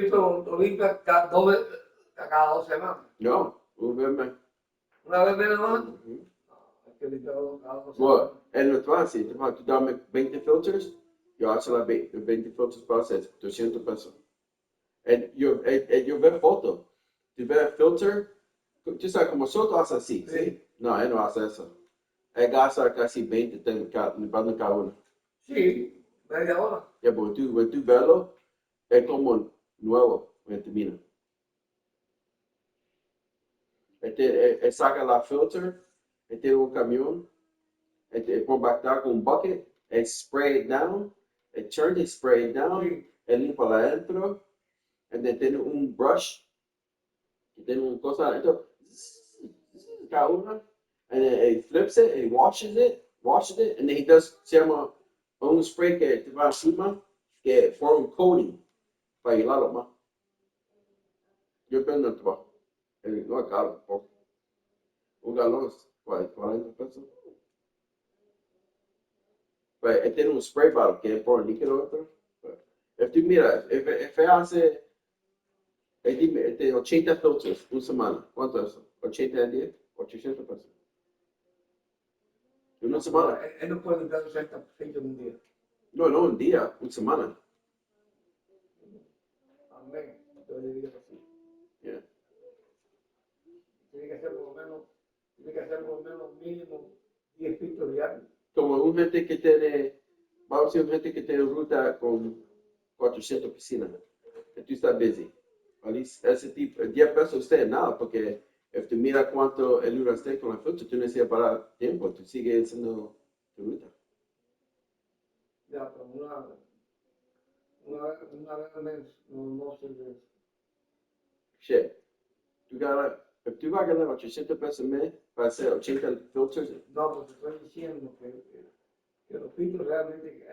Lo limpia cada 2 semanas. No, un vez más. Una vez menos más. Ujú. Hay que limpiarlo cada 2 semanas. Bueno, en lo así, tú dame 20 filters, yo hago las 20 filters para hacer 200 pesos. Yo veo foto, tú ves el filter, tú sabes como nosotros hace así, ¿sí? No, él no hace eso. Él gasta casi 20 limpiando cada uno. Sí, media hora. Ya, porque tú verlo, es como nuevo, when termina. Él saca la filter, él tiene un camión, él pone back con un bucket, él spray it down, él turn it, spray it down, Sí. él limpia la adentro, y tiene un brush, y tiene una cosa adentro, cada una, and then he flips it, he washes it, and then he does, se llama un spray que te va encima, que forma un coating, para ayudarlo más. Yo vendo el trabajo, no es caro, poco. Un galón es 40 pesos. Pero él tiene un spray bottle que es por líquido dentro. If tú miras, if hace, él tiene 80 filters una semana, ¿cuánto es eso? 80 al día, 800 pesos. Una semana. Él no puede limpiar 60% en un día. No, un día, una semana. Amén. Yo diría que sí. Yeah. Tiene que hacer por lo menos mínimo 10 filtros diarios. Como un gente que tiene, vamos a decir, un gente que tiene ruta con 400 piscinas. Y tú estás busy. Ese tipo, 10 pesos usted es nada, porque si tú miras cuánto el dura usted con la fruta, tú necesitas parar tiempo, tú sigues haciendo tu ruta. Ya, pero una vez al mes no sirve eso. Shit. If tú vas a ganar 800 pesos al mes para hacer 80 filters, No, porque estoy diciendo que los filtros realmente,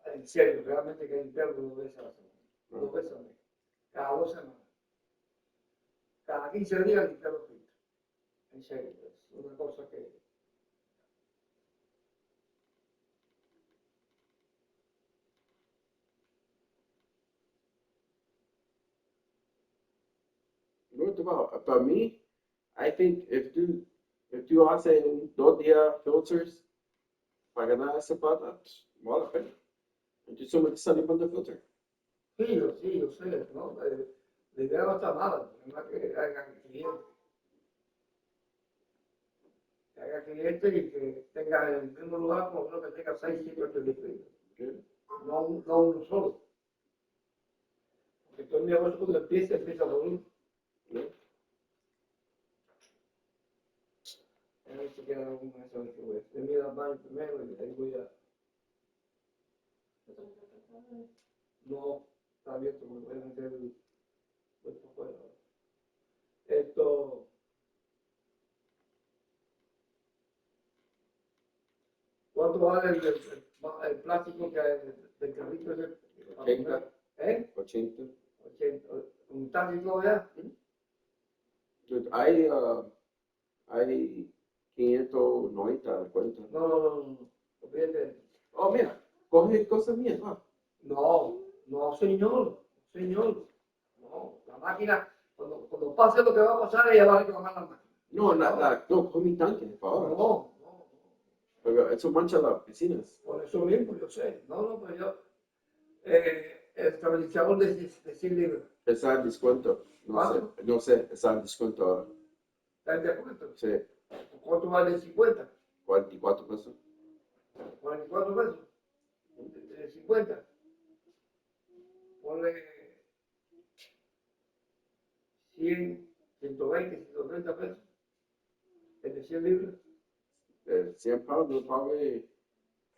en serio, realmente hay que limpiarlos 2 veces a la semana. 2 veces al mes. Cada 2 semanas. Cada 15 días limpiar los filtros. En serio, es una cosa que. no te va. Para mí, I think if tú haces 2 días filters para ganar esa plata, vale la pena. Entonces, solamente está limpiando el filter. Sí, yo sé, ¿no? La idea no está mala, es más que hagan clientes. Que haga clientes y que tenga en el mismo lugar, por lo menos que tenga 6, 7, 8 filtros. Okay. No uno solo. Porque todo el negocio cuando empieza por uno. Yeah. A ver si queda alguna de esas que voy a hacer. Mira más primero y ahí voy a. No, está abierto, me voy a meter el puesto fuera. Esto. ¿Cuánto vale el plástico que hay del carrito ese? 80. ¿Eh? 80. 80. ¿Un táctico ya? Dude, hay 590 de cuenta. No. Olvídate. Oh, mira, coge cosas mías, va. No, señor. No, la máquina, cuando pase lo que va a pasar, ella va a reclamar la máquina. No, coge mi tanque, por favor. No. Pero eso mancha las piscinas. Por eso mismo, yo sé. No, pero yo. El estabilizador de 100 libras. Está en descuento. No sé, está en descuento ahora. ¿Estás de acuerdo? Sí, ¿Cuánto vale 50? 44 pesos. 44 pesos. De 50. Ponle 100, 120, 130 pesos. El de 100 libras. 100 pounds, no pague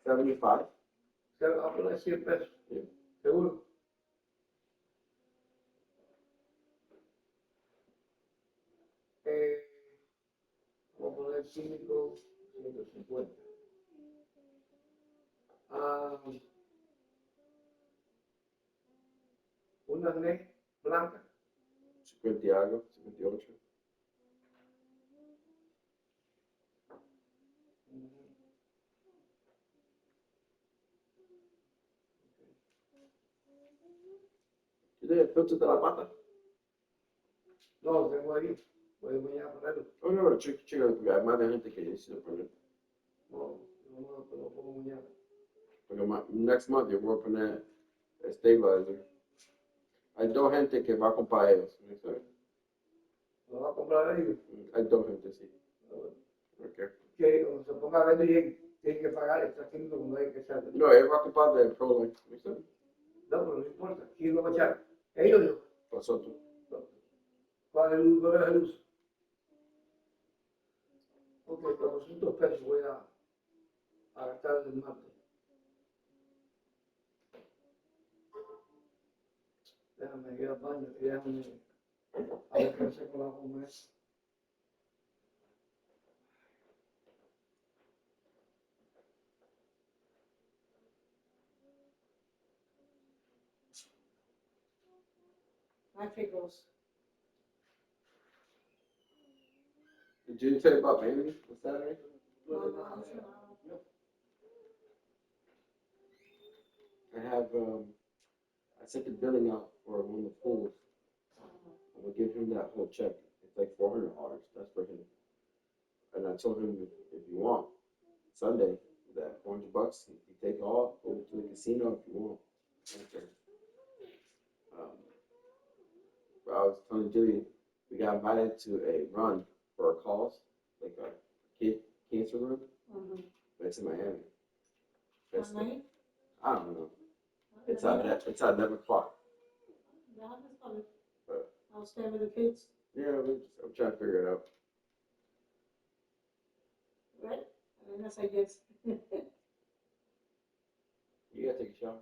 75. Se va a poner 100 pesos. Yeah. Seguro. Vamos a poner 5, 150. Una NEC blanca. 50 y algo, 58. ¿Tienes filtro de la pata? No, tengo ahí. Voy mañana a ponerlo. Oh, no, chica, porque hay más de gente que dice poner. No, no te lo pongo mañana. Porque next month yo voy a poner stabilizer. Hay dos gente que va a comprar ellos. ¿Lo va a comprar ellos? Hay dos gente, sí. Okay. Que cuando se ponga a vender, tiene que pagar extra químico cuando hay que echarle. No, él va a comprar de ProLine. ¿Viste? No, pero no importa. ¿Quién lo va a echar? Ellos yo. Nosotros. ¿Cuál es el uso? Ok, 400 pesos voy a gastar el martes. Déjame ir al baño y déjame a ver qué hacer con la comer. Hi, Pickles. Did you tell you about Manny on Saturday? No. I have, I sent the billing out for one of the pools. I'm gonna give him that whole check. It's like $400. That's for him. And I told him if you want Sunday, that $400, you take off, go to the casino if you want. Okay. But I was telling Julie, we got invited to a run for a cause, like a kid cancer run. Mm-hmm. But it's in Miami. That's What night? I don't know. It's at 11 o'clock. Yeah, that's probably. But, I'll stay with the kids. yeah, I'm trying to figure it out. Right? And then I guess. You gotta take a shower.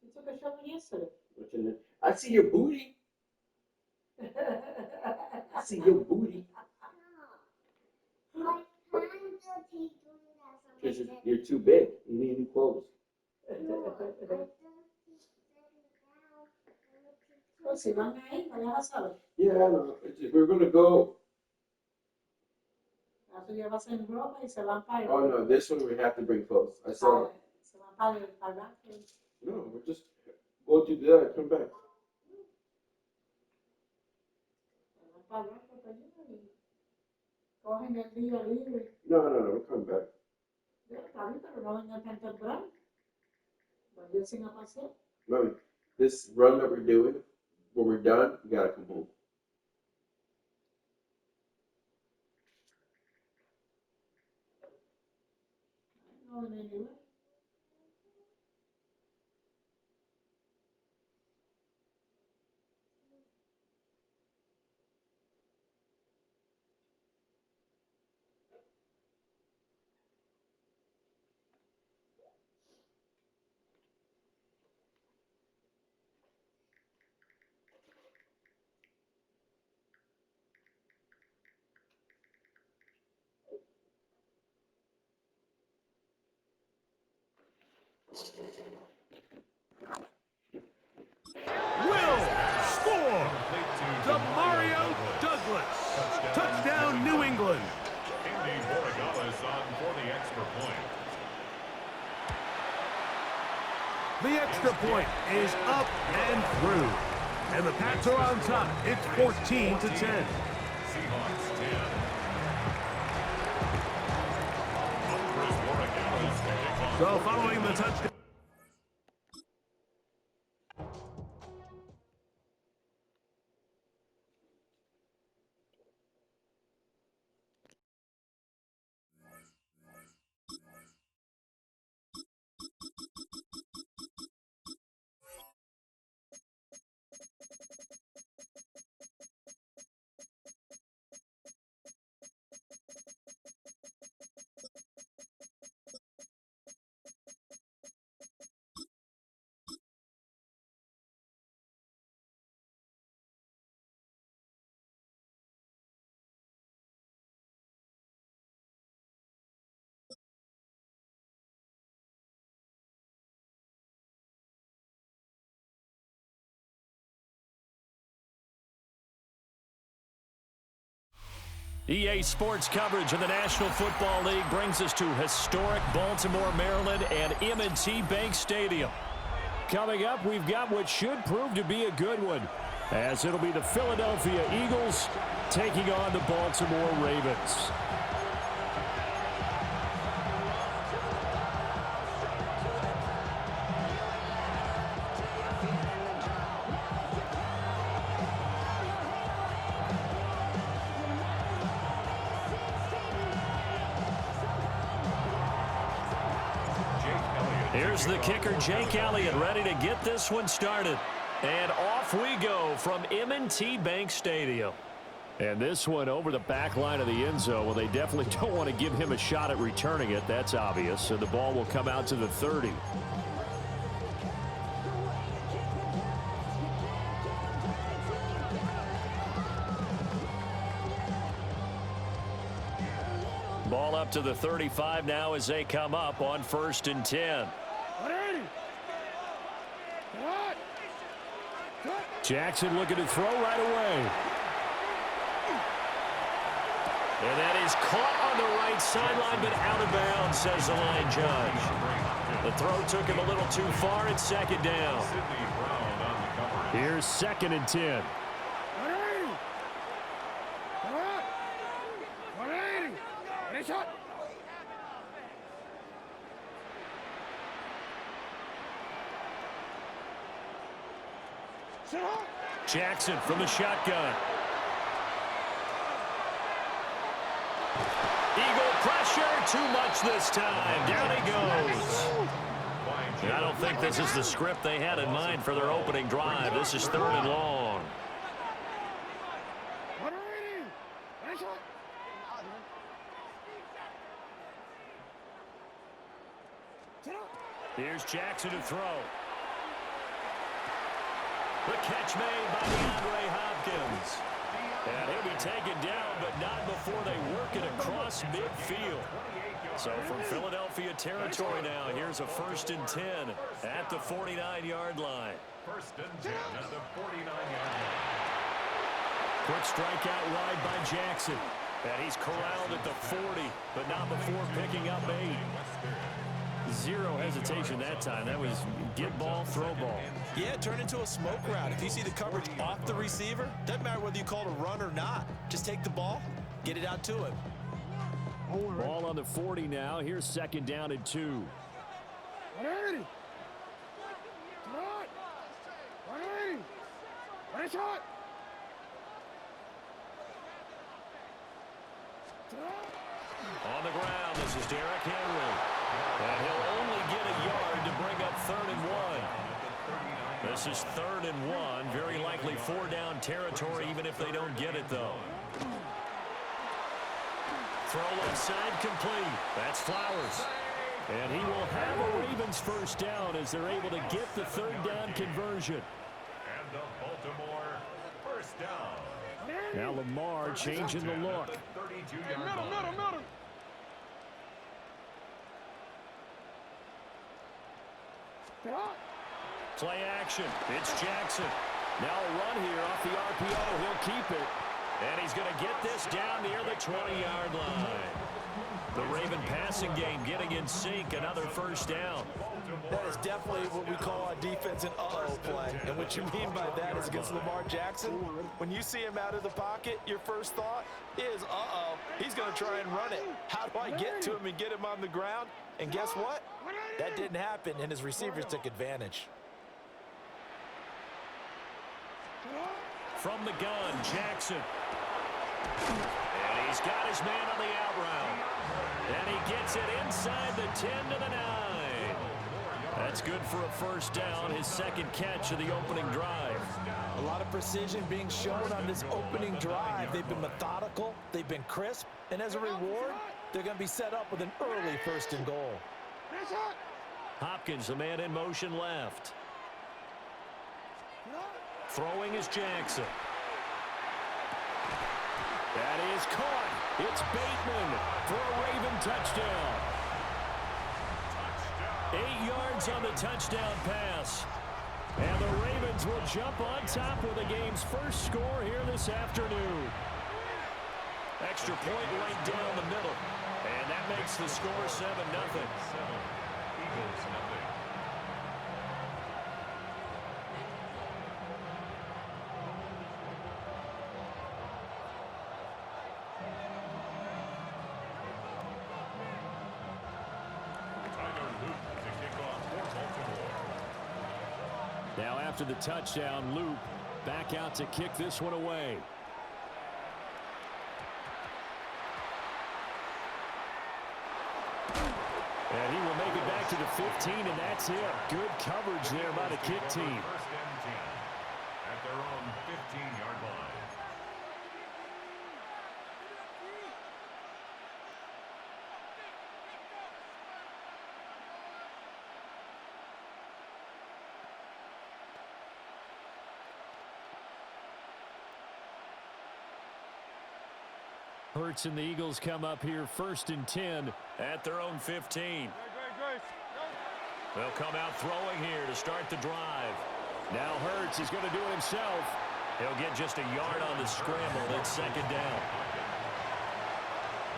You took a shower yesterday. What's in it? I see your booty. I see your booty. Because you're too big. You need new clothes. Pues si van ahí, ya sabes. Yeah, I know. We're gonna go. Tú llevas en ropa y se van para Oh no, this one we have to bring clothes. I saw it. Se van para el banco. No, we're just go do that and come back. Se van para el banco para allá y cogen el día libre. No, we're coming back. Ya está bien, pero no vengan tan temprano. Vayan sin a pasear. Mommy, this run that we're doing, when we're done, we gotta come home. No, en anywhere. Will score. To Mario Douglas. Touchdown, New England. Andy Borregales on for the extra point. The extra point is up and through. And the Pats are on top. It's 14-10. Seahawks 10. Chris Borregales to kick off. So following the touchdown. EA Sports coverage of the National Football League brings us to historic Baltimore, Maryland, and M&T Bank Stadium. Coming up, we've got what should prove to be a good one, as it'll be the Philadelphia Eagles taking on the Baltimore Ravens. Here's the kicker, Jake Elliott, ready to get this one started. And off we go from M&T Bank Stadium. And this one over the back line of the end zone. Well, they definitely don't want to give him a shot at returning it. That's obvious. So the ball will come out to the 30. Ball up to the 35 now as they come up on 1st and 10. Jackson looking to throw right away. And that is caught on the right sideline, but out of bounds, says the line judge. The throw took him a little too far. It's 2nd down. Here's 2nd and 10. Jackson from the shotgun. Eagle pressure, too much this time. Down he goes. And I don't think this is the script they had in mind for their opening drive. This is 3rd and long. Here's Jackson to throw. The catch made by DeAndre Hopkins. And he'll be taken down, but not before they work it across midfield. So from Philadelphia territory now, here's a 1st and 10 at the 49-yard line. 1st and 10 at the 49-yard line. Quick strike out wide by Jackson. And he's corralled at the 40, but not before picking up 8. Zero hesitation that time. That was get ball, throw ball. Yeah, turn into a smoke route. If you see the coverage off the receiver, doesn't matter whether you call it a run or not. Just take the ball, get it out to him. Ball on the 40 now. Here's 2nd down and 2. On the ground, this is Derrick Henry. And he'll only get a yard to bring up 3rd and 1. This is 3rd and 1. Very likely 4-down territory, even if they don't get it, though. Throw left side complete. That's Flowers. And he will have a Ravens 1st down as they're able to get the 3rd down conversion. And the Baltimore 1st down. Now Lamar changing the look. 32-yard line. Play action. It's Jackson. Now a run here off the RPO. He'll keep it. And he's going to get this down near the 20-yard line. The Raven passing game getting in sync. Another 1st down. That is definitely what we call a defense and uh-oh play. And what you mean by that is against Lamar Jackson, when you see him out of the pocket, your first thought is, uh-oh, he's going to try and run it. How do I get to him and get him on the ground? And guess what? That didn't happen, and his receivers took advantage. From the gun, Jackson. And he's got his man on the out route. And he gets it inside the 10 to the 9. That's good for a 1st down, his 2nd catch of the opening drive. A lot of precision being shown on this opening drive. They've been methodical, they've been crisp, and as a reward, they're going to be set up with an early 1st and goal. Hopkins, the man in motion left. Throwing is Jackson. That is caught. It's Bateman for a Raven touchdown. 8 yards on the touchdown pass. And the Ravens will jump on top with the game's 1st score here this afternoon. Extra point right down the middle. And that makes the score 7-0. Now after the touchdown, loop back out to kick this one away. And he will make it back to the 15, and that's it. Good coverage there by the kick team. First and 10 at their own 15-yard line. Hurts and the Eagles come up here first and 10 at their own 15. They'll come out throwing here to start the drive. Now Hurts is going to do it himself. He'll get just a yard on the scramble. That's second down.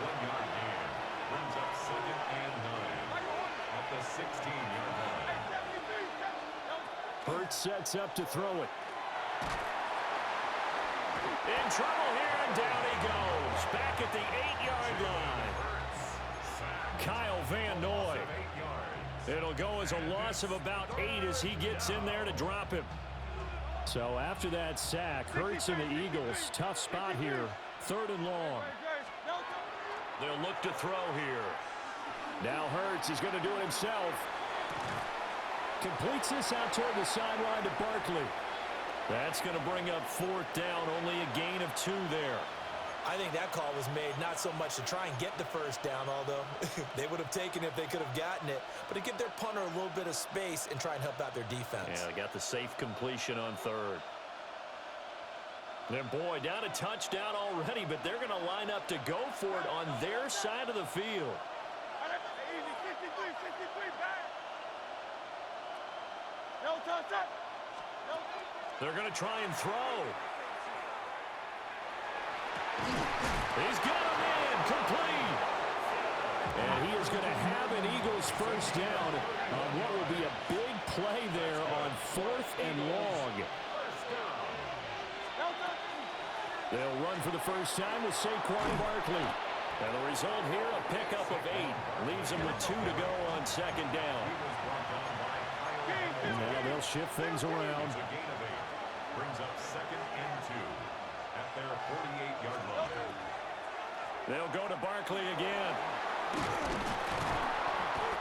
1 yard gain brings up second and 9 at the 16-yard line. Hurts sets up to throw it. In trouble here, and down he goes. Back at the 8-yard line. Kyle Van Noy. It'll go as a loss of about 8 as he gets in there to drop him. So after that sack, Hurts and the Eagles, tough spot here. 3rd and long. They'll look to throw here. Now Hurts is going to do it himself. Completes this out toward the sideline to Barkley. That's going to bring up 4th down, only a gain of 2 there. I think that call was made not so much to try and get the first down, although they would have taken it if they could have gotten it, but to give their punter a little bit of space and try and help out their defense. Yeah, they got the safe completion on 3rd. Then, boy, down a touchdown already, but they're going to line up to go for it on their side of the field. They're going to try and throw. He's got him in, complete. And he is going to have an Eagles first down on what will be a big play there on 4th and long. They'll run for the first time with Saquon Barkley. And the result here, a pickup of 8. Leaves them with 2 to go on second down. And now they'll shift things around. Brings up second and 2 at their 48-yard line. They'll go to Barkley again.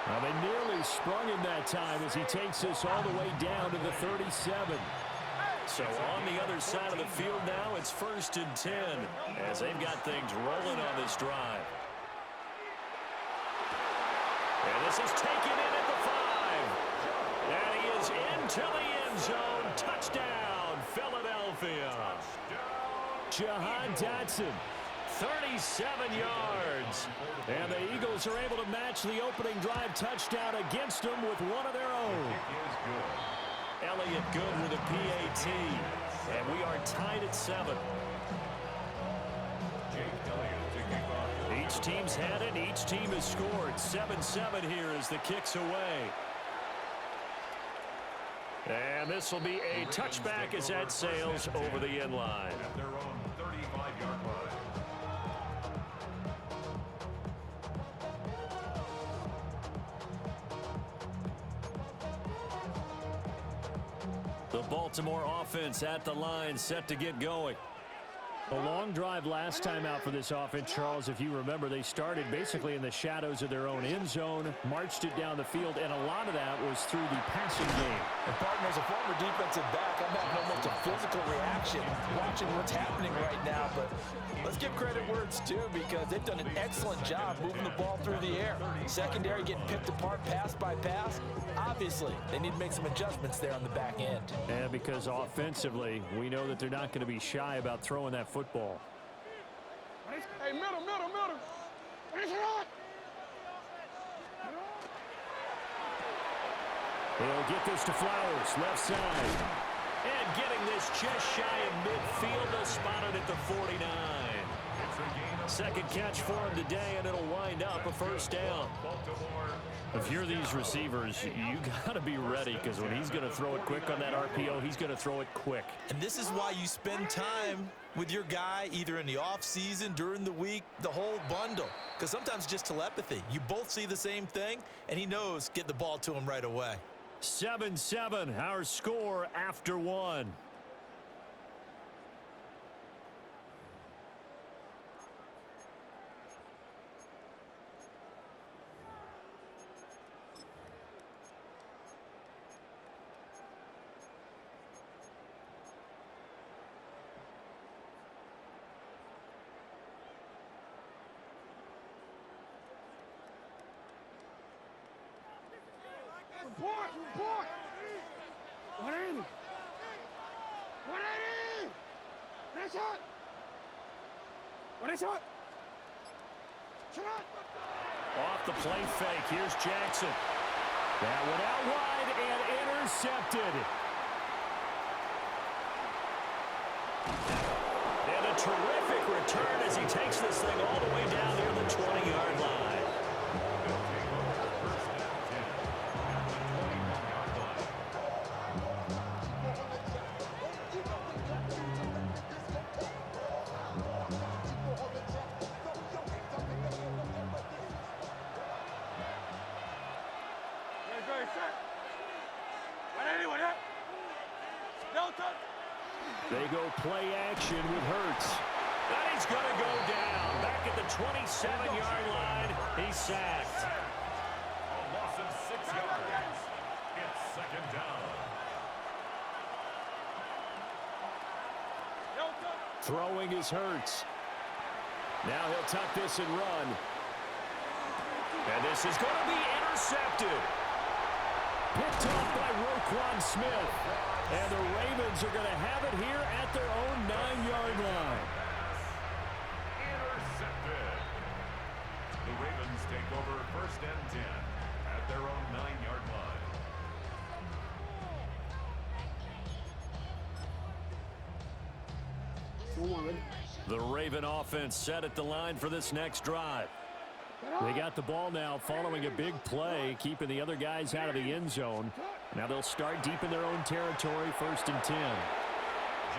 Now they nearly sprung him that time as he takes this all the way down to the 37. So on the other side of the field now, it's 1st and 10 as they've got things rolling on this drive. And this is taken in at the 5. And he is into the end zone. Touchdown, Philadelphia. Jahan Dotson, 37 yards. And the Eagles are able to match the opening drive touchdown against them with one of their own. Elliott good with a PAT. And we are tied at 7. Each team's had it. Each team has scored. 7-7 here as the kick's away. And this will be a touchback as that sails over the end line. At their own 35-yard line. The Baltimore offense at the line, set to get going. A long drive last time out for this offense, Charles. If you remember, they started basically in the shadows of their own end zone, marched it down the field, and a lot of that was through the passing game. And partner, as a former defensive back, I'm having almost a physical reaction watching what's happening right now. But let's give credit where it's due, because they've done an excellent job moving the ball through the air. Secondary getting picked apart pass by pass. Obviously, they need to make some adjustments there on the back end. And because offensively, we know that they're not going to be shy about throwing that football. Hey, middle. They'll get this to Flowers, left side. And getting this just shy of midfield, they'll spot it at the 49. Second catch for him today, and it'll wind up a first down. If you're these receivers, you got to be ready, because when he's going to throw it quick on that RPO, he's going to throw it quick. And this is why you spend time with your guy, either in the offseason, during the week, the whole bundle. Because sometimes just telepathy. You both see the same thing, and he knows get the ball to him right away. 7-7, our score after one. Report! 180! 180! Nice shot! What is shot? Shot! Off the play fake, here's Jackson. That one out wide and intercepted. And a terrific return as he takes this thing all the way down near the 20-yard line. They go play action with Hurts. And he's going to go down. Back at the 27-yard line, he's sacked. A loss of 6 yards. It's second down. Throwing is Hurts. Now he'll tuck this and run. And this is going to be intercepted. Picked off by Roquan Smith. And the Ravens are going to have it here at their own 9-yard line. Intercepted. The Ravens take over first and 10 at their own 9-yard line. The Raven offense set at the line for this next drive. They got the ball now following a big play, keeping the other guys out of the end zone. Now they'll start deep in their own territory, 1st and 10.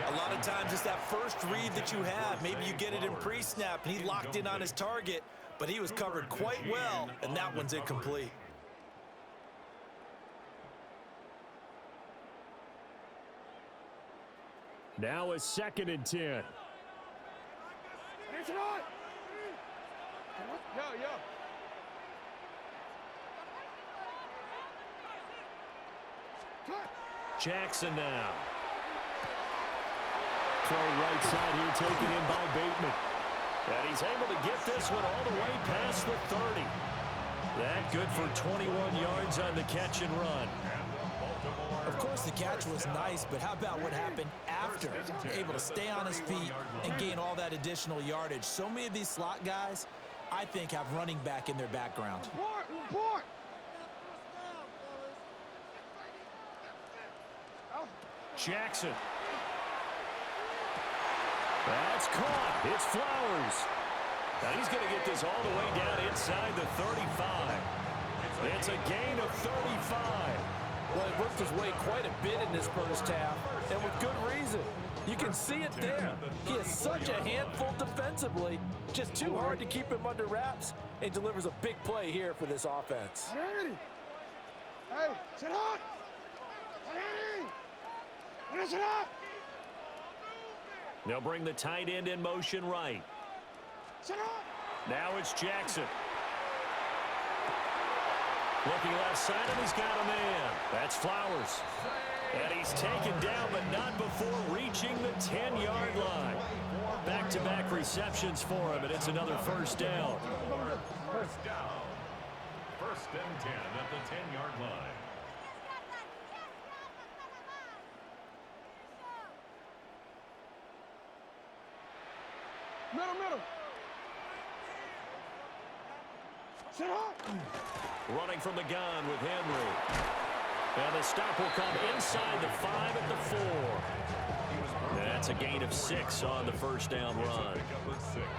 A lot of times it's that first read that you have. Maybe you get it in pre-snap, and he locked in on his target, but he was covered quite well, and that one's incomplete. Now a 2nd and 10. Yo. Jackson now. Throw right side here, taken in by Bateman. And he's able to get this one all the way past the 30. That good for 21 yards on the catch and run. Of course, the catch was nice, but how about what happened after? Able to stay on his feet and gain all that additional yardage. So many of these slot guys, I think, have running back in their background. Report! Jackson. That's caught. It's Flowers. Now he's going to get this all the way down inside the 35. It's a gain of 35. Well, he worked his way quite a bit in this first half, and with good reason. You can see it there. He is such a handful defensively, just too hard to keep him under wraps, and delivers a big play here for this offense. Hey, sit up! Sit up! They'll bring the tight end in motion right. Sit up! Now it's Jackson. Looking left side, and he's got a man. That's Flowers. And he's taken down, but not before reaching the 10-yard line. Back-to-back receptions for him, and it's another first down. First down. 1st and 10 at the 10-yard line. Middle. Sit up! Running from the gun with Henry. And the stop will come inside the 5 at the 4. That's a gain of 6 on the first down run.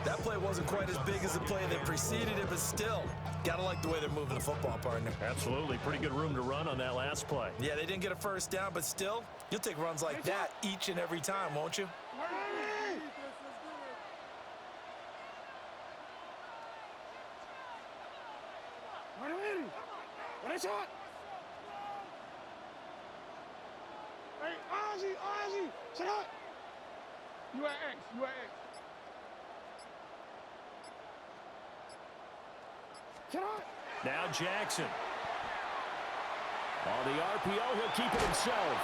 That play wasn't quite as big as the play that preceded it, but still, gotta like the way they're moving the football, partner. Absolutely. Pretty good room to run on that last play. Yeah, they didn't get a first down, but still, you'll take runs like that each and every time, won't you? What is shot? Ozzy, Ozzy, sit up. You at X, you at X. Sit up. Now Jackson. On the RPO, he'll keep it himself.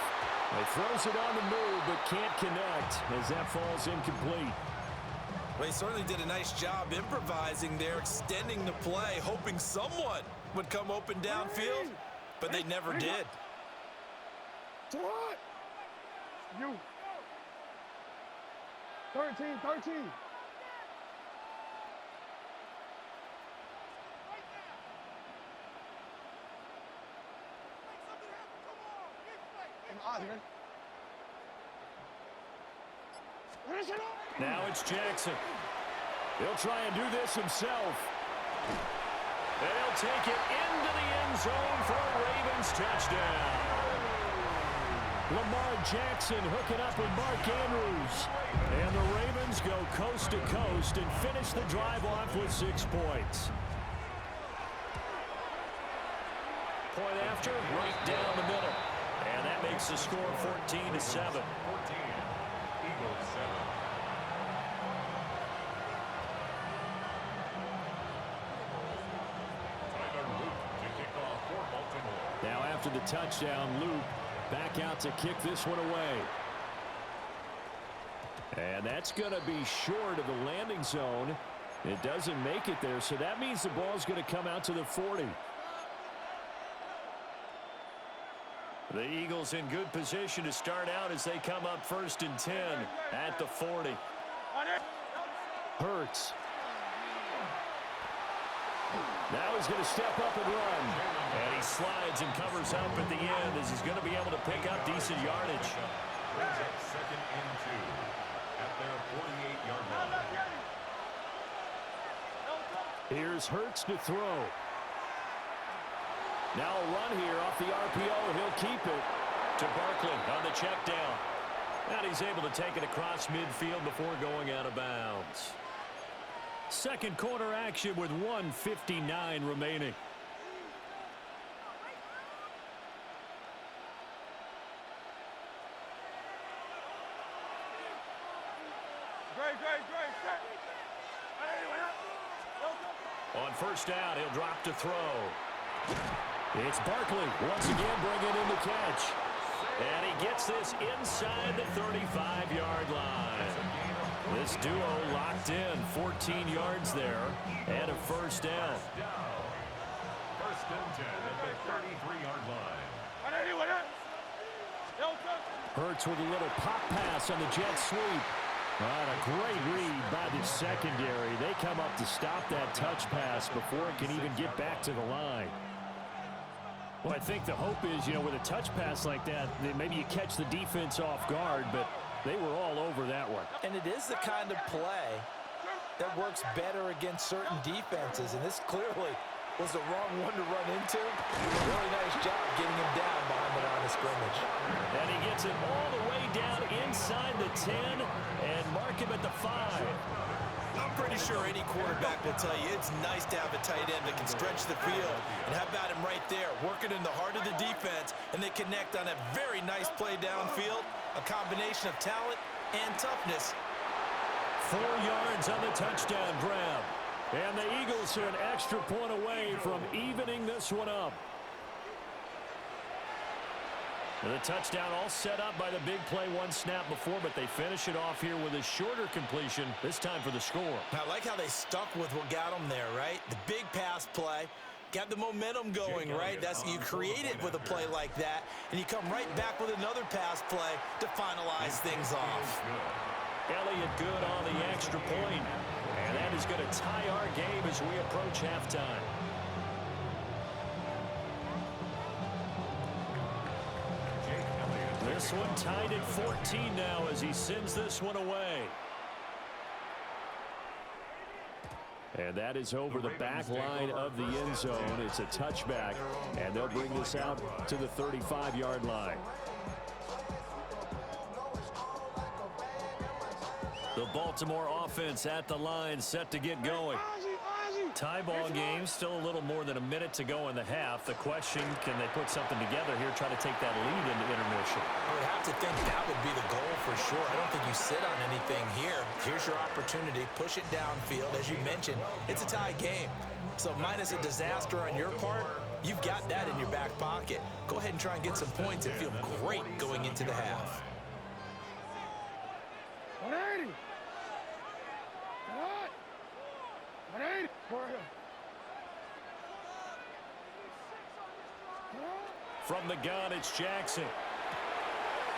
He throws it on the move, but can't connect as that falls incomplete. Well, he certainly did a nice job improvising there, extending the play, hoping someone would come open downfield, but they never did. Sit up. You. 13. Now it's Jackson. He'll try and do this himself. And he'll take it into the end zone for a Ravens touchdown. Lamar Jackson hooking up with Mark Andrews. And the Ravens go coast to coast and finish the drive off with 6 points. Point after, right down the middle. And that makes the score 14-7. 14. Eagles 7. Now after the touchdown, Luke back out to kick this one away. And that's going to be short of the landing zone. It doesn't make it there, so that means the ball's going to come out to the 40. The Eagles in good position to start out as they come up 1st and 10 at the 40. Hurts. Now he's going to step up and run. And he slides and covers up at the end as he's going to be able to pick up decent yardage. Brings up 2nd and 2 at their 48-yard line. Here's Hurts to throw. Now a run here off the RPO. He'll keep it to Barkley on the check down. And he's able to take it across midfield before going out of bounds. Second quarter action with 1:59 remaining. Great. On 1st down, he'll drop to throw. It's Barkley once again bringing in the catch. And he gets this inside the 35-yard line. This duo locked in, 14 yards there, and a 1st down. 1st and 10 at the 33-yard line. Hurts with a little pop pass on the jet sweep. And a great read by the secondary. They come up to stop that touch pass before it can even get back to the line. Well, I think the hope is, with a touch pass like that, that maybe you catch the defense off guard, but they were all over that one. And it is the kind of play that works better against certain defenses, and this clearly was the wrong one to run into. Really nice job getting him down behind the line of scrimmage. And he gets it all the way down inside the 10 and mark him at the 5. I'm pretty sure any quarterback will tell you it's nice to have a tight end that can stretch the field. And how about him right there, working in the heart of the defense, and they connect on a very nice play downfield, a combination of talent and toughness. 4 yards on the touchdown grab. And the Eagles are an extra point away from evening this one up. The touchdown all set up by the big play one snap before, but they finish it off here with a shorter completion, this time for the score. I like how they stuck with what got them there, right? The big pass play, got the momentum going, right? You create it with a play like that, and you come right back with another pass play to finalize things off. Elliott good on the extra point, and that is going to tie our game as we approach halftime. This one tied at 14 now as he sends this one away. And that is over the back line of the end zone. It's a touchback, and they'll bring this out to the 35-yard line. The Baltimore offense at the line, set to get going. Tie ball game, still a little more than a minute to go in the half. The question, can they put something together here, try to take that lead into intermission? I would have to think that would be the goal for sure. I don't think you sit on anything here. Here's your opportunity. Push it downfield. As you mentioned, it's a tie game. So minus a disaster on your part, you've got that in your back pocket. Go ahead and try and get some points and feel great going into the half. 180. What? 180. From the gun, it's Jackson.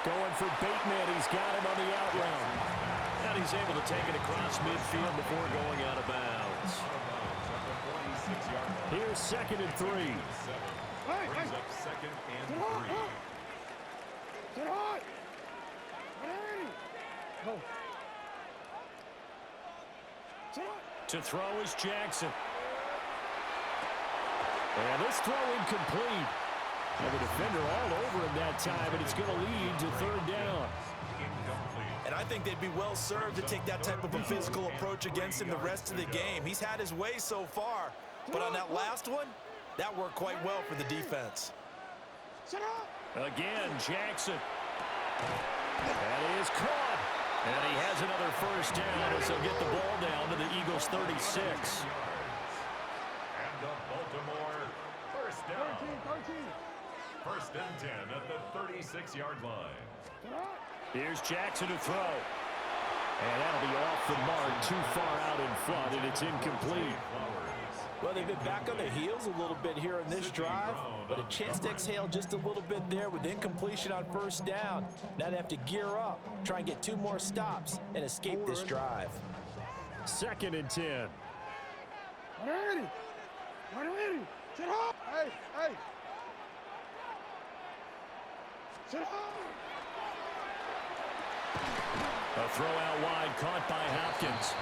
Going for Bateman. He's got him on the out route. And he's able to take it across midfield before going out of bounds. Here's 2nd and 3. Brings up 2nd and 3. Sit hard. 180. Go. Sit hard. To throw is Jackson. And this throw incomplete. And the defender all over him that time, and it's going to lead to 3rd down. And I think they'd be well served to take that type of a physical approach against him the rest of the game. He's had his way so far, but on that last one, that worked quite well for the defense. Again, Jackson. That is caught. And he has another 1st down as they'll get the ball down to the Eagles' 36. And the Baltimore 1st down. 1st and 10 at the 36-yard line. Here's Jackson to throw. And that'll be off the mark, too far out in front, and it's incomplete. Well, they've been back on their heels a little bit here in this drive, but a chance to exhale just a little bit there with incompletion on 1st down. Now they have to gear up, try and get 2 more stops, and escape this drive. 2nd and 10. 180. 180. Sit hard. Hey, hey. Sit hard. A throw out wide, caught by Hopkins.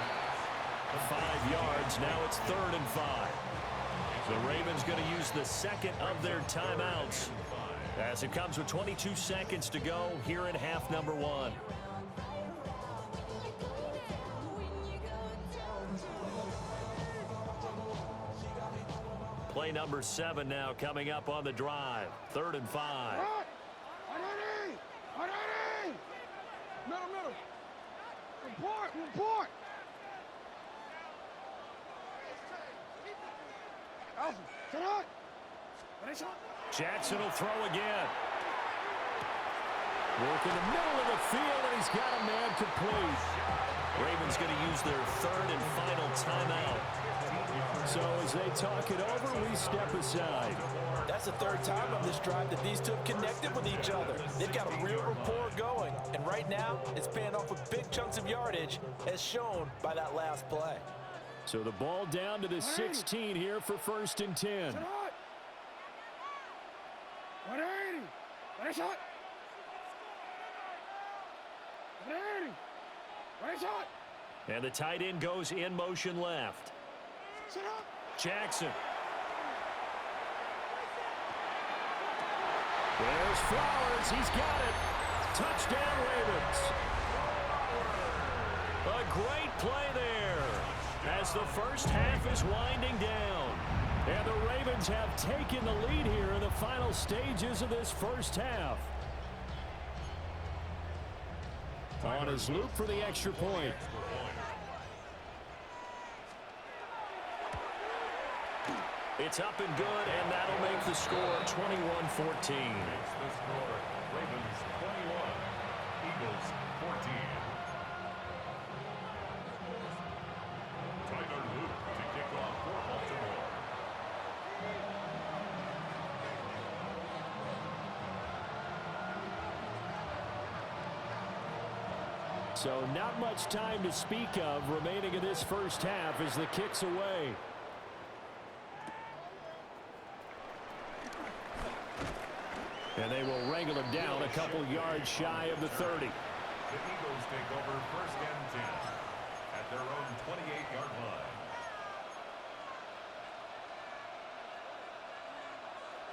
5 yards, now it's 3rd and 5. The Ravens going to use the 2nd of their timeouts as it comes with 22 seconds to go here in half number 1. Play number 7 now coming up on the drive. 3rd and 5. 180. 180. Middle. Report. Alpha, sit up. Jackson will throw again. Work in the middle of the field, and he's got a man complete. Ravens going to use their 3rd and final timeout. So as they talk it over, we step aside. That's the 3rd time on this drive that these two have connected with each other. They've got a real rapport going, and right now it's paying off with big chunks of yardage, as shown by that last play. So the ball down to the 16 here for 1st and 10. 180. 180. And the tight end goes in motion left. Jackson. There's Flowers. He's got it. Touchdown, Ravens. A great play there as the first half is winding down. And the Ravens have taken the lead here in the final stages of this first half. On his loop for the extra point. It's up and good, and that'll make the score 21-14. The score, Ravens 21, Eagles 14. Tyler Luke to kick off for Baltimore. So not much time to speak of remaining in this first half as the kick's away. And they will wrangle him down a couple yards shy of the 30. The Eagles take over 1st and 10 at their own 28-yard line.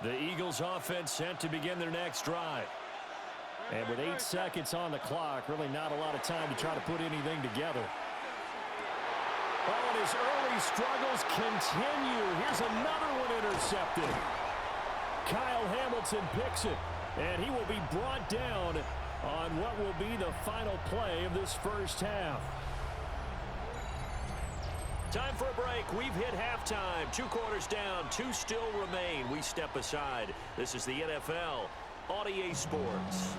The Eagles offense set to begin their next drive. And with 8 seconds on the clock, really not a lot of time to try to put anything together. Oh, and his early struggles continue. Here's another one intercepted. Kyle Hamilton picks it, and he will be brought down on what will be the final play of this first half. Time for a break. We've hit halftime. 2 quarters down, 2 still remain. We step aside. This is the NFL on EA Sports.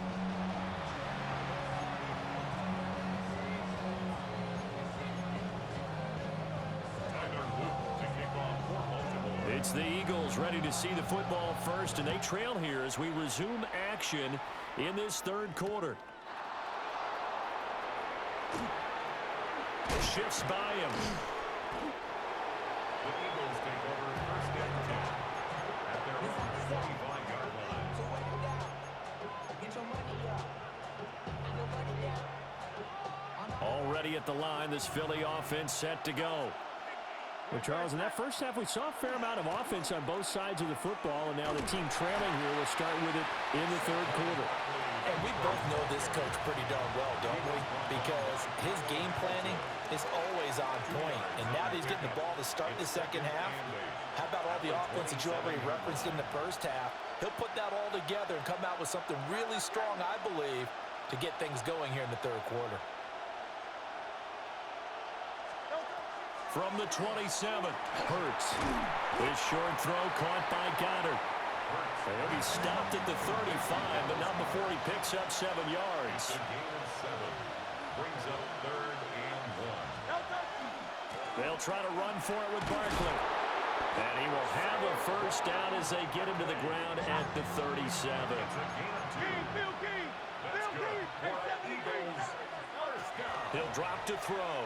It's the Eagles ready to see the football first, and they trail here as we resume action in this third quarter. Shifts by him. The Eagles take over first and 10 at their own 25-yard line. Already at the line, this Philly offense set to go. Well, Charles, in that first half, we saw a fair amount of offense on both sides of the football, and now the team trailing here will start with it in the third quarter. And we both know this coach pretty darn well, don't we? Because his game planning is always on point. And now that he's getting the ball to start the second half, how about all the offense that you already referenced in the first half? He'll put that all together and come out with something really strong, I believe, to get things going here in the third quarter. From the 27, Hurts. His short throw caught by Goddard. He'll be stopped at the 35, but not before he picks up 7 yards. A gain of 7 brings up 3rd and 1. They'll try to run for it with Barkley. And he will have a first down as they get him to the ground at the 37. It's a gain of 2. That's good for the Eagles. First down. He'll drop to throw.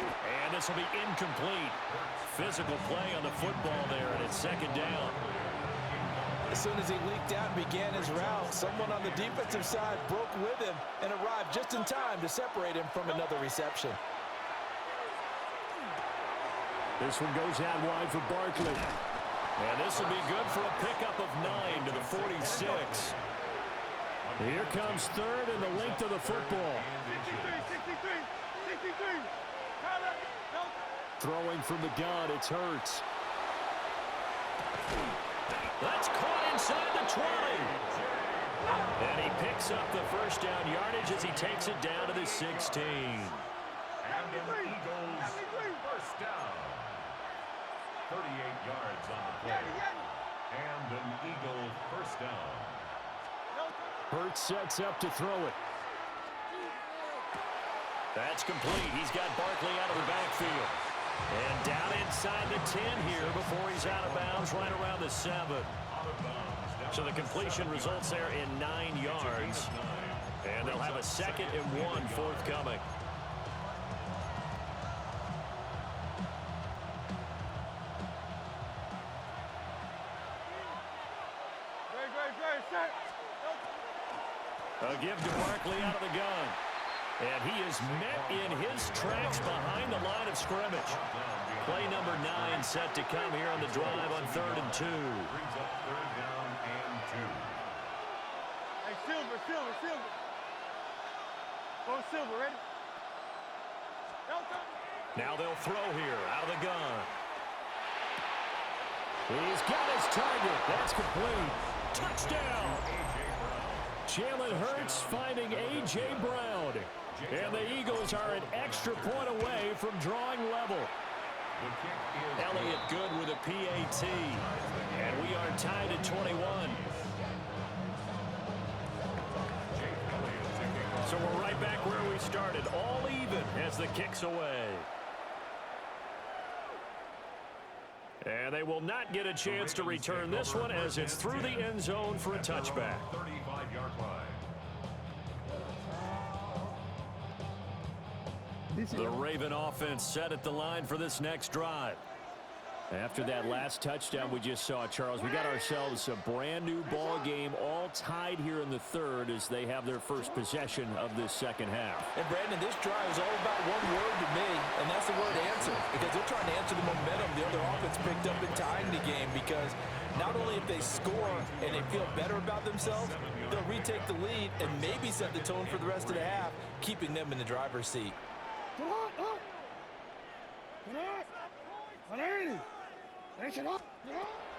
And this will be incomplete. Physical play on the football there, and it's second down. As soon as he leaked out and began his route, someone on the defensive side broke with him and arrived just in time to separate him from another reception. This one goes out wide for Barkley. And this will be good for a pickup of 9 to the 46. Here comes third and the length of the football. 63. Throwing from the gun, it's Hurts. That's caught inside the 20. And he picks up the first down yardage as he takes it down to the 16. And the Eagles first down. 38 yards on the play. And an Eagle first down. Hurts sets up to throw it. That's complete. He's got Barkley out of the backfield. And down inside the 10 here before he's out of bounds right around the 7. So the completion results there in 9 yards. And they'll have a 2nd and 1 forthcoming. A give to Barkley out of the gun. And he is met in his tracks behind the line of scrimmage. Play number 9 set to come here on the drive on 3rd and 2. Brings up 3rd down and 2. Hey, Silver. Go Silver, ready? Now they'll throw here out of the gun. He's got his target. That's complete. Touchdown. Jalen Hurts finding A.J. Brown. And the Eagles are an extra point away from drawing level. Elliott good with a PAT. And we are tied at 21. So we're right back where we started. All even as the kick's away. And they will not get a chance to return this one as it's through the end zone for a touchback. 35-yard line. The Raven offense set at the line for this next drive. After that last touchdown we just saw, Charles, we got ourselves a brand new ball game, all tied here in the third as they have their first possession of this second half. And Brandon, this drive is all about one word to me, and that's the word answer. Because they're trying to answer the momentum the other offense picked up in tying the game. Because not only if they score and they feel better about themselves, they'll retake the lead and maybe set the tone for the rest of the half, keeping them in the driver's seat.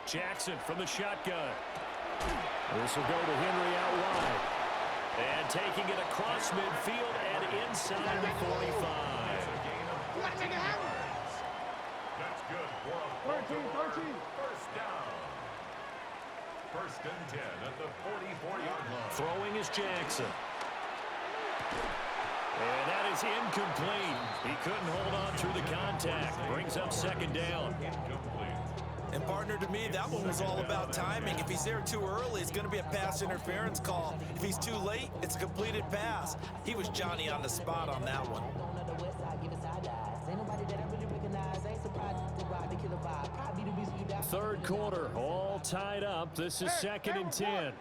Jackson from the shotgun. This will go to Henry out wide. And taking it across midfield and inside the 45. That's good for a 13. First down. First and 10 at the 44-yard line. Throwing is Jackson. And that is incomplete. He couldn't hold on through the contact. Brings up second down. And partner, to me, that one was all about timing. If he's there too early, it's going to be a pass interference call. If he's too late, it's a completed pass. He was Johnny on the spot on that one. Third quarter, all tied up. This is second and 10.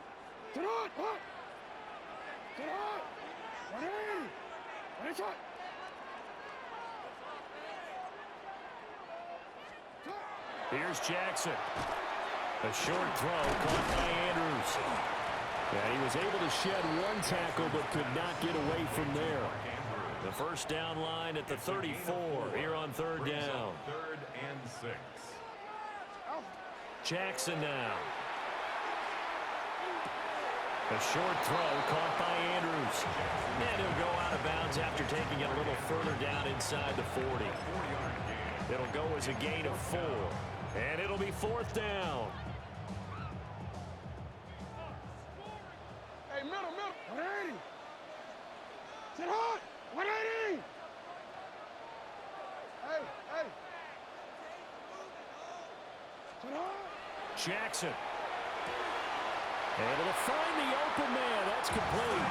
Here's Jackson. A short throw caught by Andrews. And he was able to shed one tackle but could not get away from there. The first down line at the 34 here on third down. Third and 6. Jackson now. A short throw caught by Andrews. And he'll go out of bounds after taking it a little further down inside the 40. It'll go as a gain of 4. And it'll be fourth down. Hey, middle. 180. Sit hard. 180. Hey. Sit hard. Jackson. Able to find the open man. That's complete.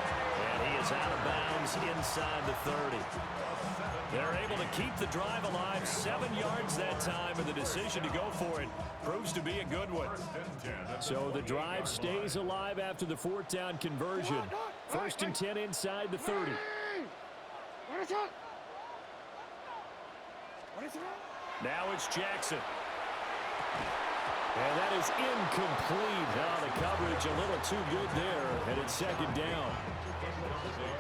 And he is out of bounds inside the 30. They're able to keep the drive alive. 7 yards that time, and the decision to go for it proves to be a good one. So the drive stays alive after the fourth down conversion. First and 10 inside the 30. Now it's Jackson. And that is incomplete. Now the coverage a little too good there, and it's second down.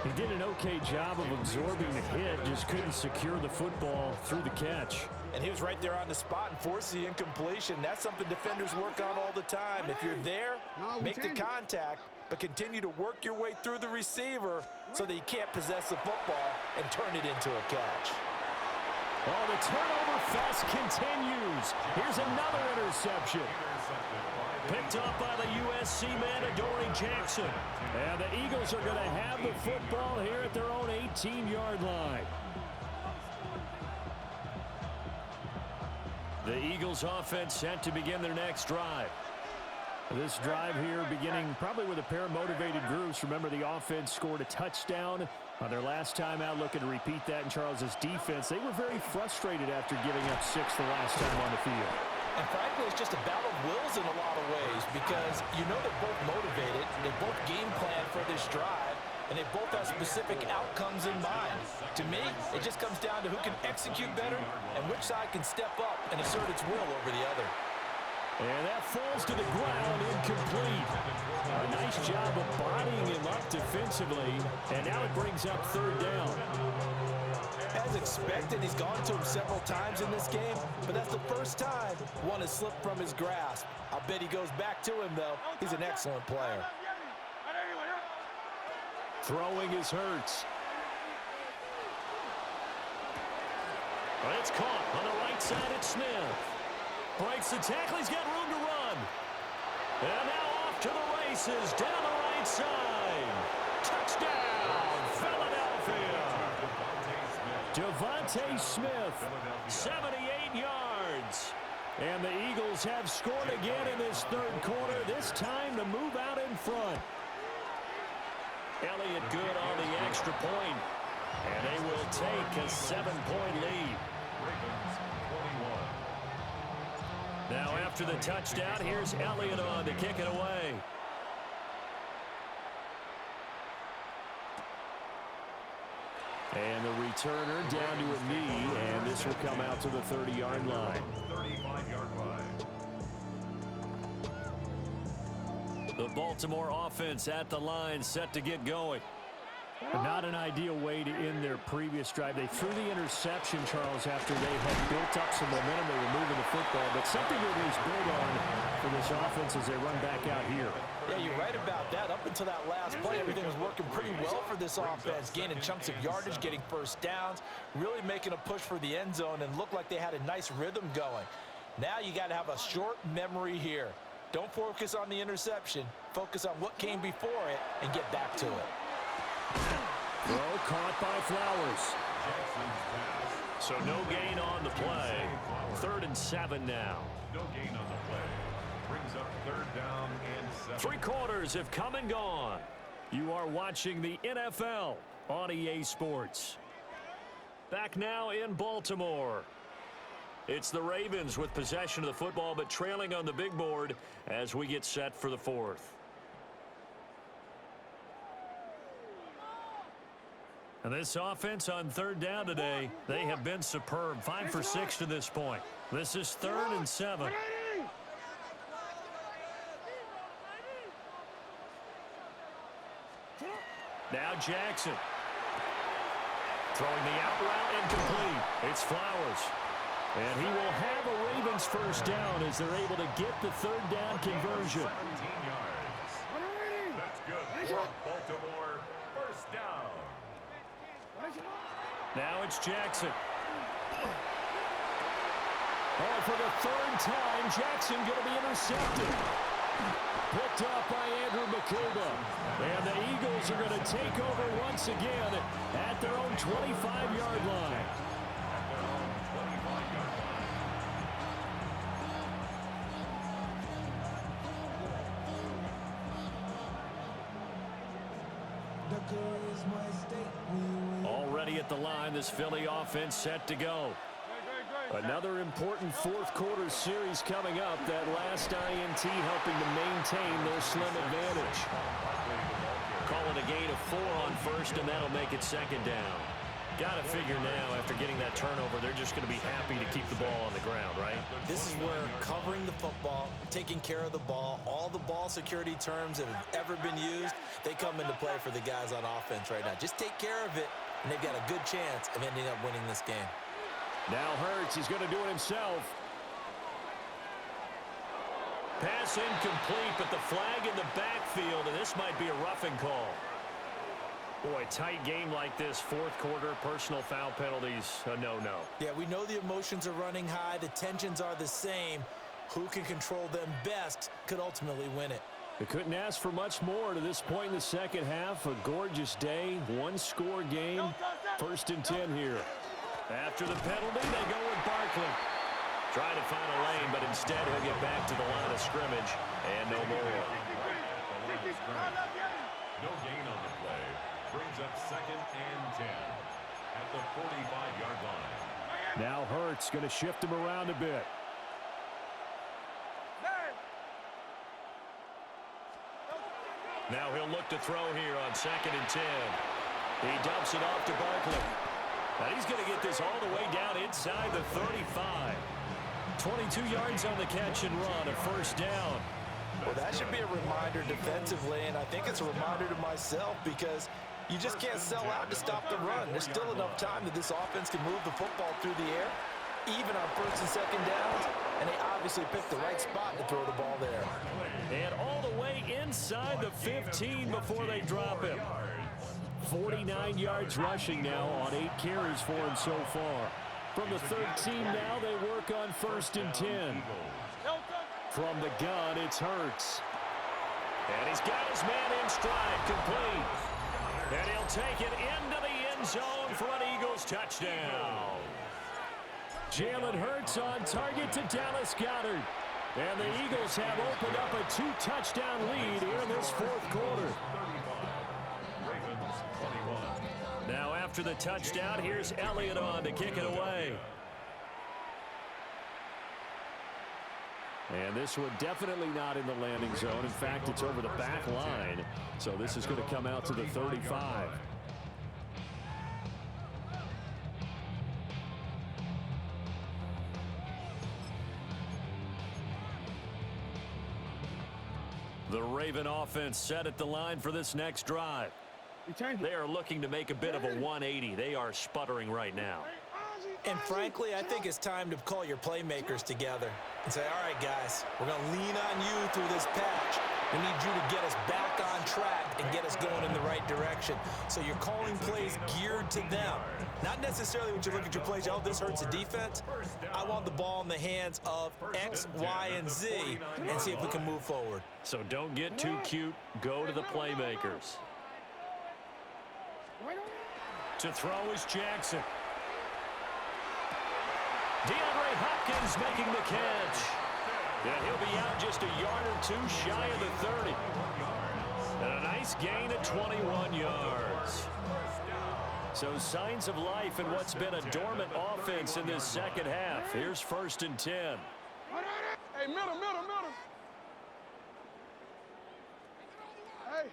He did an okay job of absorbing the hit, just couldn't secure the football through the catch. And he was right there on the spot and forced the incompletion. That's something defenders work on all the time. If you're there, make the contact, but continue to work your way through the receiver so that you can't possess the football and turn it into a catch. Oh, the turnover fest continues. Here's another interception. Picked up by the USC man, Adoree Jackson. And the Eagles are going to have the football here at their own 18-yard line. The Eagles offense set to begin their next drive. This drive here beginning probably with a pair of motivated groups. Remember, the offense scored a touchdown on their last time out, looking to repeat that in Charles's defense. They were very frustrated after giving up 6 the last time on the field. And frankly, it's just a battle of wills in a lot of ways because you know they're both motivated, they both game plan for this drive, and they both have specific outcomes in mind. To me, it just comes down to who can execute better and which side can step up and assert its will over the other. And that falls to the ground, incomplete. A nice job of bodying him up defensively, and now it brings up third down. As expected, he's gone to him several times in this game, but that's the first time one has slipped from his grasp. I'll bet he goes back to him, though. He's an excellent player. Throwing is Hurts. But it's caught on the right side at Smith. Breaks the tackle. He's got room to run. And now off to the races down the right side. Touchdown, Philadelphia. Devontae Smith, 78 yards. And the Eagles have scored again in this third quarter, this time to move out in front. Elliott good on the extra point. And they will take a 7-point lead. Now after the touchdown, here's Elliott on to kick it away. And the returner down to a knee, and this will come out to the 30-yard line. 35-yard line. The Baltimore offense at the line, set to get going. Not an ideal way to end their their previous drive. They threw the interception, Charles, after they had built up some momentum. They were moving the football, but something to at least build on for this offense as they run back out here. Yeah, you're right about that. Up until that last play, everything was working pretty well for this offense, gaining chunks of yardage, getting first downs, really making a push for the end zone, and looked like they had a nice rhythm going. Now you got to have a short memory here. Don't focus on the interception. Focus on what came before it and get back to it. Throw caught by Flowers. So no gain on the play. 3rd and 7 now. No gain on the play. Brings up 3rd down and 7. 3 quarters have come and gone. You are watching the NFL on EA Sports. Back now in Baltimore. It's the Ravens with possession of the football, but trailing on the big board as we get set for the 4th. And this offense on 3rd down today, they have been superb. 5 for 6 to this point. This is 3rd and 7. Now Jackson. Throwing the out route incomplete. It's Flowers. And he will have a Ravens first down as they're able to get the 3rd down conversion. 17 yards. That's good for Baltimore. First down. Now it's Jackson. Oh, for the 3rd time, Jackson going to be intercepted. Picked up by Andrew Makuba. And the Eagles are going to take over once again at their own 25-yard line. Already at the line, this Philly offense set to go. Another important 4th quarter series coming up. That last INT helping to maintain their slim advantage. Call it a gain of 4 on 1st, and that'll make it 2nd down. Got to figure now, after getting that turnover, they're just going to be happy to keep the ball on the ground, right? This is where covering the football, taking care of the ball, all the ball security terms that have ever been used, they come into play for the guys on offense right now. Just take care of it, and they've got a good chance of ending up winning this game. Now Hurts, he's going to do it himself. Pass incomplete, but the flag in the backfield, and this might be a roughing call. Boy, tight game like this, 4th quarter, personal foul penalties, a no-no. Yeah, we know the emotions are running high. The tensions are the same. Who can control them best could ultimately win it. They couldn't ask for much more to this point in the second half. A gorgeous day, 1-score game, 1st and 10 here. After the penalty, they go with Barkley. Trying to find a lane, but instead he'll get back to the line of scrimmage and no more. No gain on the play. Brings up 2nd and 10 at the 45-yard line. Now Hurts going to shift him around a bit. Now he'll look to throw here on 2nd and 10. He dumps it off to Barkley. Now he's going to get this all the way down inside the 35. 22 yards on the catch and run, a first down. Well, that should be a reminder defensively, and I think it's a reminder to myself because you just can't sell out to stop the run. There's still enough time that this offense can move the football through the air, even on 1st and 2nd downs, and they obviously picked the right spot to throw the ball there. And all the way inside the 15 before they drop him. 49 yards rushing now on 8 carries for him so far. From the 13 now, they work on 1st and 10. From the gun, it's Hurts. And he's got his man in stride, complete. And he'll take it into the end zone for an Eagles touchdown. Jalen Hurts on target to Dallas Goedert. And the Eagles have opened up a 2-touchdown lead here in this 4th quarter. Now after the touchdown, here's Elliott on to kick it away. And this one definitely not in the landing zone. In fact, it's over the back line. So this is going to come out to the 35. The Raven offense set at the line for this next drive. They are looking to make a bit of a 180. They are sputtering right now. And frankly, I think it's time to call your playmakers together and say, all right, guys, we're going to lean on you through this patch. We need you to get us back on track and get us going in the right direction. So you're calling plays geared to them. Not necessarily when you look at your plays, oh, this hurts the defense. I want the ball in the hands of X, Y, and Z and see if we can move forward. So don't get too cute. Go to the playmakers. To throw is Jackson. DeAndre Hopkins making the catch. Yeah, he'll be out just a yard or two shy of the 30. And a nice gain of 21 yards. So signs of life in what's been a dormant offense in this second half. Here's 1st and 10. Hey, middle. Hey.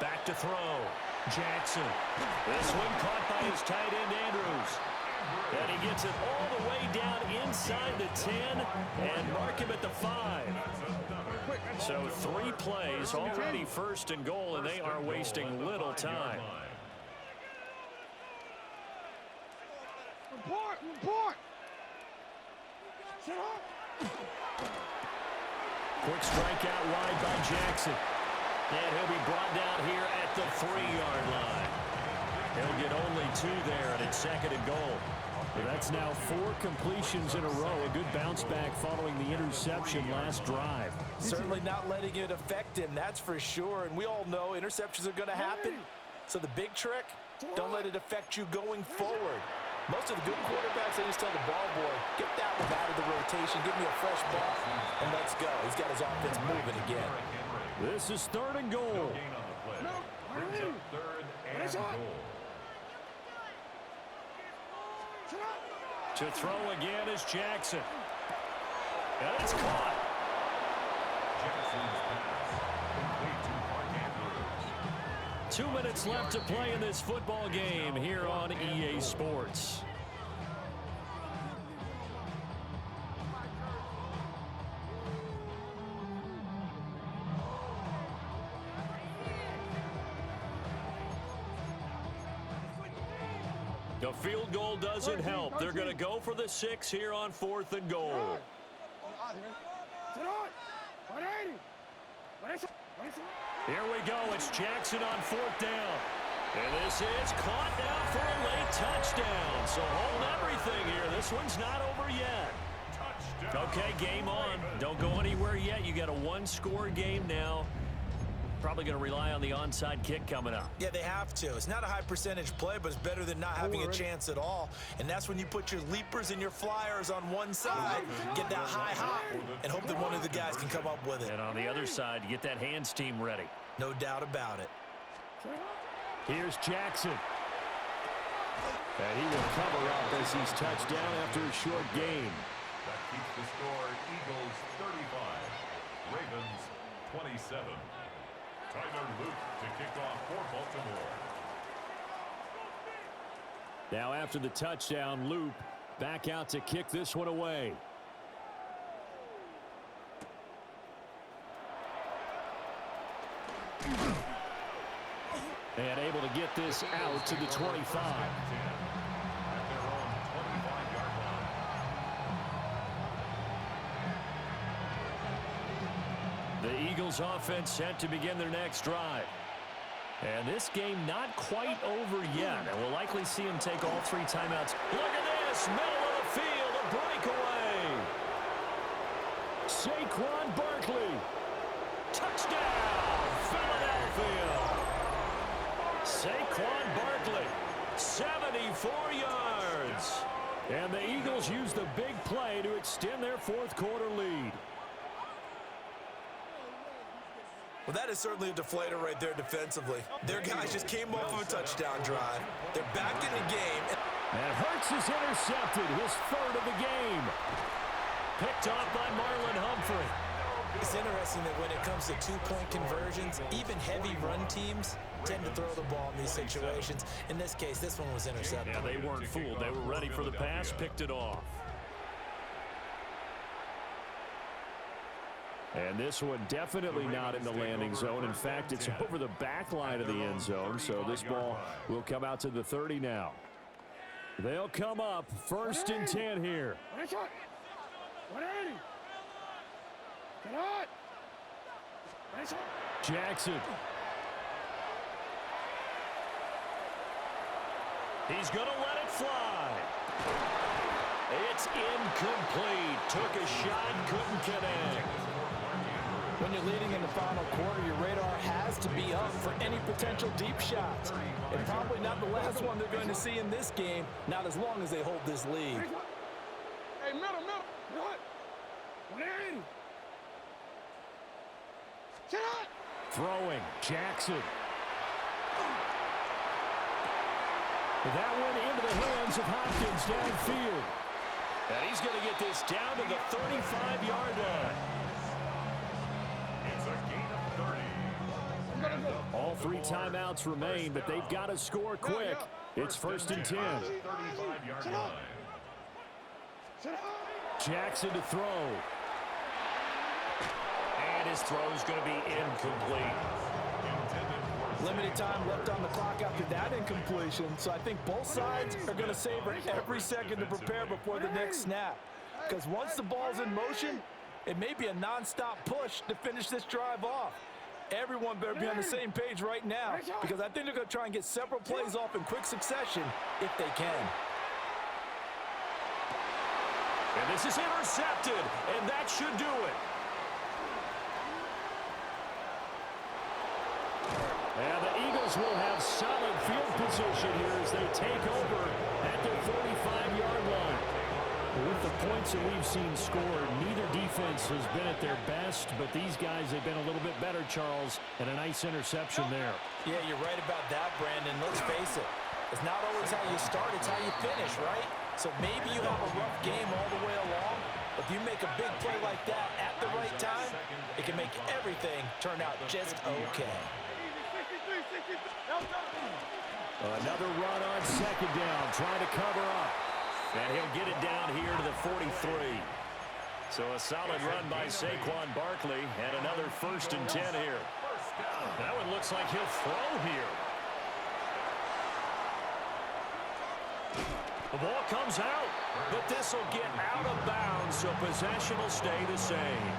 Back to throw. Jackson. This one caught by his tight end, Andrews. And he gets it all the way down inside the 10 and mark him at the 5. So 3 plays, already 1st and goal, and they are wasting little time. Report. Quick strike out wide by Jackson. And he'll be brought down here at the 3-yard line. He'll get only 2 there, and it's 2nd and goal. Well, that's now 4 completions in a row. A good bounce back following the interception last drive. Certainly not letting it affect him, that's for sure. And we all know interceptions are going to happen. So the big trick, don't let it affect you going forward. Most of the good quarterbacks, they just tell the ball boy, get that one out of the rotation, give me a fresh ball, and let's go. He's got his offense moving again. This is 3rd and goal. To throw again is Jackson. And it's caught. 2 minutes left to play in this football game here on EA Sports. The field goal doesn't help. They're going to go for the 6 here on 4th and goal. Here we go. It's Jackson on 4th down. And this is caught now for a late touchdown. So hold everything here. This one's not over yet. Okay, game on. Don't go anywhere yet. You got a 1-score game now. Probably going to rely on the onside kick coming up. Yeah, they have to. It's not a high percentage play, but it's better than not having a chance at all. And that's when you put your leapers and your flyers on one side, get that high hop, and hope that one of the guys can come up with it. And on the other side, you get that hands team ready. No doubt about it. Here's Jackson. And he will cover up as he's touched down after a short game. That keeps the score Eagles 35, Ravens 27. Tyler Luke to kick off for Baltimore. Now after the touchdown, Loop back out to kick this one away. And able to get this out to the 25. The Eagles offense set to begin their next drive. And this game not quite over yet. And we'll likely see him take all 3 timeouts. Look at this, middle of the field, a breakaway. Saquon Barkley. Touchdown, Philadelphia. Saquon Barkley, 74 yards. And the Eagles use the big play to extend their 4th quarter lead. Well, that is certainly a deflator right there defensively. Their guys just came off of a touchdown drive. They're back in the game. And Hurts is intercepted, his 3rd of the game. Picked off by Marlon Humphrey. It's interesting that when it comes to 2-point conversions, even heavy run teams tend to throw the ball in these situations. In this case, this one was intercepted. Yeah, they weren't fooled. They were ready for the pass, picked it off. And this one definitely not in the landing zone. In fact, it's over the back line of the end zone. So this ball will come out to the 30 now. They'll come up 1st and 10 here. Jackson. He's going to let it fly. It's incomplete. Took a shot, couldn't connect. When you're leading in the final quarter, your radar has to be up for any potential deep shots. And probably not the last one they're going to see in this game, not as long as they hold this lead. Hey, middle. What? 180. Shut up. Throwing, Jackson. That one into the hands of Hopkins downfield. And he's going to get this down to the 35-yard line. It's a gain of 30. All 3 timeouts remain, but they've got to score quick. It's 1st and 10. 35-yard line. Jackson to throw. And his throw is going to be incomplete. Limited time left on the clock after that incompletion, so I think both sides are going to savor every second to prepare before the next snap. Because once the ball's in motion, it may be a non-stop push to finish this drive off. Everyone better be on the same page right now, because I think they're going to try and get several plays off in quick succession if they can. And this is intercepted, and that should do it. And the Eagles will have solid field position here as they take over at their 45-yard line. With the points that we've seen scored, neither defense has been at their best, but these guys have been a little bit better, Charles, and a nice interception there. Yeah, you're right about that, Brandon. Let's face it. It's not always how you start, it's how you finish, right? So maybe you have a rough game all the way along, but if you make a big play like that at the right time, it can make everything turn out just okay. Another run on 2nd down, trying to cover up. And he'll get it down here to the 43. So a solid run by Saquon Barkley, and another 1st and 10 here. That one looks like he'll throw here. The ball comes out, but this will get out of bounds, so possession will stay the same.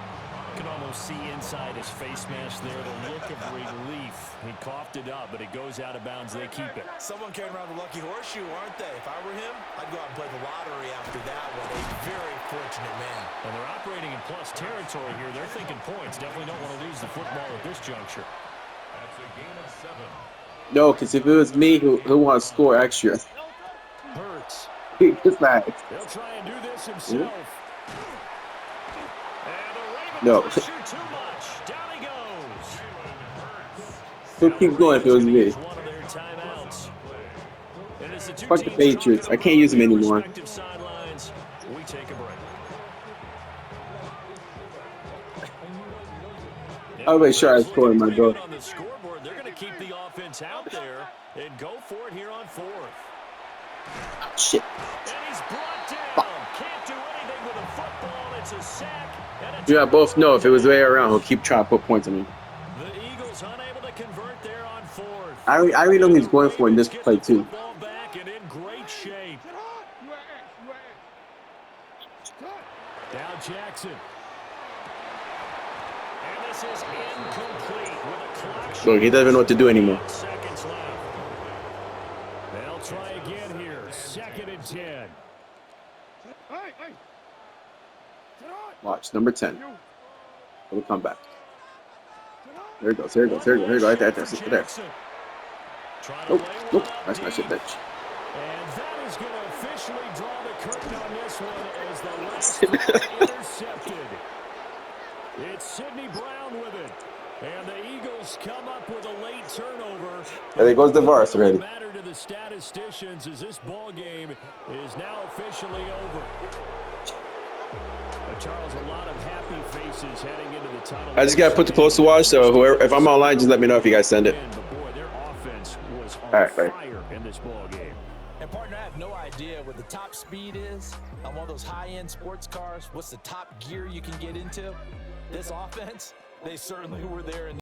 You can almost see inside his face mask there the look of relief. He coughed it up, but it goes out of bounds. They keep it. Someone carrying around the lucky horseshoe, aren't they? If I were him, I'd go out and play the lottery after that one. A very fortunate man. And they're operating in plus territory here. They're thinking points. Definitely don't want to lose the football at this juncture. That's a gain of 7. No, because if it was me who wants to score extra. Hurts. It's not. He'll try and do this himself. No. Too much. Down he goes. He'll keep going if it was me. Fuck the Patriots. I can't use them anymore. We take a break. I'll make sure I score my goal. On the scoreboard, they're going to keep the offense out there and go for it here on 4th. Shit. And he's brought down. Can't do anything with a football. It's a sack. You both know if it was the way around, he'll keep trying to put points on me. The Eagles unable to convert there on 4th. I already know he's going for in this play too. Back and in great shape. Now Jackson. And this is incomplete with a clock. Look, he doesn't know what to do anymore. Seconds left. They'll try again here. 2nd and 10. Watch, number 10. It'll come back. There it goes, there it goes, there it goes, there it goes, right there, there. Nope, nope, that's my shit, bitch. And that is going to officially draw the curtain on this one as the last intercepted. It's Sidney Brown with it. And the Eagles come up with a late turnover. And there goes the verse already. Matter to the statisticians as this ball game is now officially over. Charles, a lot of happy faces heading into the tunnel. I just got to put the close to watch, so whoever, if I'm online, just let me know if you guys send it. Boy, their offense was on fire in this ball game. And partner, I have no idea what the top speed is on one of those high-end sports cars. What's the top gear you can get into? This offense, they certainly were there in